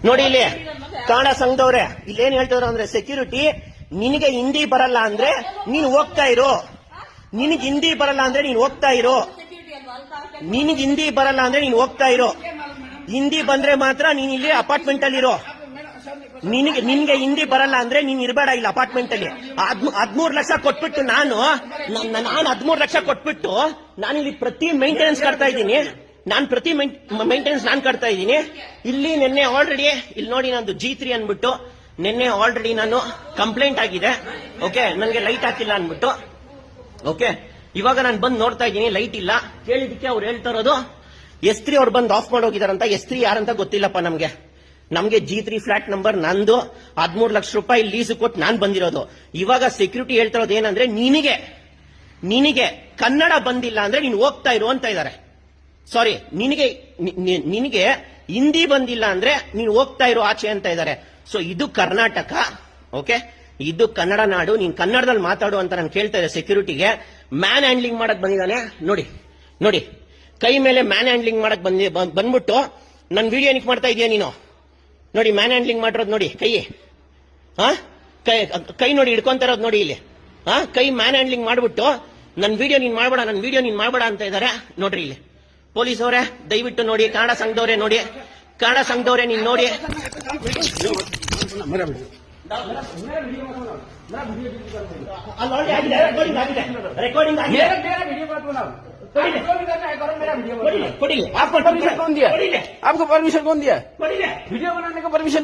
ನೋಡಿ ಇಲ್ಲಿ ಕನ್ನಡ ಸಂಘದವ್ರೆ ಇಲ್ಲೇನ್ ಹೇಳ್ತಿದ್ರು ಅಂದ್ರೆ ಸೆಕ್ಯೂರಿಟಿ ನಿನಗೆ ಹಿಂದಿ ಬರಲ್ಲ ಅಂದ್ರೆ ನೀನು ಹೋಗ್ತಾ ಇರೋ, ನಿನಗೆ ಹಿಂದಿ ಬರಲ್ಲ ಅಂದ್ರೆ ನೀನು ಹೋಗ್ತಾ ಇರೋ, ನಿನಗೆ ಹಿಂದಿ ಬರಲ್ಲ ಅಂದ್ರೆ ನೀನು ಹೋಗ್ತಾ ಇರೋ, ಹಿಂದಿ ಬಂದ್ರೆ ಮಾತ್ರ ನೀನ್ ಇಲ್ಲಿ ಅಪಾರ್ಟ್ಮೆಂಟ್ ಅಲ್ಲಿ ಇರೋ, ನಿನ್ಗೆ ಹಿಂದಿ ಬರಲ್ಲ ಅಂದ್ರೆ ನೀನ್ ಇರಬೇಡ ಇಲ್ಲ ಅಪಾರ್ಟ್ಮೆಂಟ್ ಅಲ್ಲಿ. 13 ಲಕ್ಷ ಕೊಟ್ಬಿಟ್ಟು ನಾನು 13 ಲಕ್ಷ ಕೊಟ್ಬಿಟ್ಟು ನಾನು ಇಲ್ಲಿ ಪ್ರತಿ ಮೇಂಟೆನೆನ್ಸ್ ಕಟ್ತಾ ಇದ್ದೀನಿ, ನಾನು ಪ್ರತಿ ಮೇಂಟೆನೆನ್ಸ್ ನಾನು ಕಟ್ತಾ ಇದ್ದೀನಿ. ಇಲ್ಲಿ ನಿನ್ನೆ ಆಲ್ರೆಡಿ ಇಲ್ಲಿ ನೋಡಿ ನಂದು G3 ಅನ್ಬಿಟ್ಟು ನಿನ್ನೆ ಆಲ್ರೆಡಿ ನಾನು ಕಂಪ್ಲೇಂಟ್ ಆಗಿದೆ. ಓಕೆ, ನನಗೆ ಲೈಟ್ ಹಾಕಿಲ್ಲ ಅನ್ಬಿಟ್ಟು. ಓಕೆ, ಇವಾಗ ನಾನು ಬಂದು ನೋಡ್ತಾ ಇದ್ದೀನಿ ಲೈಟ್ ಇಲ್ಲ. ಕೇಳಿದಕ್ಕೆ ಅವ್ರು ಹೇಳ್ತಾ ಇರೋದು S3 ಅವ್ರು ಬಂದು ಆಫ್ ಮಾಡೋಗಿದಾರಂತ. S3 ಯಾರಂತ ಗೊತ್ತಿಲ್ಲಪ್ಪ ನಮ್ಗೆ G3 ಫ್ಲಾಟ್ ನಂಬರ್ ನಂದು 13 ಲಕ್ಷ ರೂಪಾಯಿ ಲೀಸ್ ಕೊಟ್ಟು ನಾನ್ ಬಂದಿರೋದು. ಇವಾಗ ಸೆಕ್ಯೂರಿಟಿ ಹೇಳ್ತಾ ಇರೋದು ಏನಂದ್ರೆ ನಿನಗೆ ಕನ್ನಡ ಬಂದಿಲ್ಲ ಅಂದ್ರೆ ನೀನು ಹೋಗ್ತಾ ಇರು ಅಂತ ಇದ್ದಾರೆ. ಸಾರಿ, ನಿನಗೆ ಹಿಂದಿ ಬಂದಿಲ್ಲ ಅಂದ್ರೆ ನೀನು ಹೋಗ್ತಾ ಇರೋ ಆಚೆ ಅಂತ ಇದ್ದಾರೆ. ಸೊ ಇದು ಕರ್ನಾಟಕ. ಓಕೆ, ಇದು ಕನ್ನಡ ನಾಡು, ನೀನ್ ಕನ್ನಡದಲ್ಲಿ ಮಾತಾಡು ಅಂತ ನಾನು ಕೇಳ್ತಾ ಇದ್ದೆ ಸೆಕ್ಯೂರಿಟಿಗೆ. ಮ್ಯಾನ್ ಹ್ಯಾಂಡ್ಲಿಂಗ್ ಮಾಡಕ್ ಬಂದಿದ್ದಾನೆ ನೋಡಿ, ಕೈ ಮೇಲೆ ಮ್ಯಾನ್ ಹ್ಯಾಂಡ್ಲಿಂಗ್ ಮಾಡಕ್ ಬಂದ್ಬಿಟ್ಟು ನನ್ ವಿಡಿಯೋ ಏನಕ್ಕೆ ಮಾಡ್ತಾ ಇದೀಯ ನೀನು? ನೋಡಿ ಮ್ಯಾನ್ ಹ್ಯಾಂಡ್ಲಿಂಗ್ ಮಾಡಿರೋದು ನೋಡಿ, ಕೈ ನೋಡಿ ಹಿಡ್ಕೊಂತ ಇರೋದು ನೋಡಿ ಇಲ್ಲಿ. ಕೈ ಮ್ಯಾನ್ ಹ್ಯಾಂಡ್ಲಿಂಗ್ ಮಾಡ್ಬಿಟ್ಟು ನನ್ ವಿಡಿಯೋ ನೀನ್ ಮಾಡ್ಬೇಡ ಅಂತ ಇದಾರೆ. ನೋಡ್ರಿ ಇಲ್ಲಿ ಪೊಲೀಸ್ ಅವರೇ, ದಯವಿಟ್ಟು ನೋಡಿ, ಕನ್ನಡ ಸಂಘದವರೇ ನೋಡಿ, ಕನ್ನಡ ಸಂಘದವರೇ ನೀನ್ ನೋಡಿ. ರೆಕಾರ್ಡಿಂಗ್ ಆಗಿದೆ. आपको परमिशन कौन दिया? आपको परमिशन कौन दिया? वीडियो बनाने का परमिशन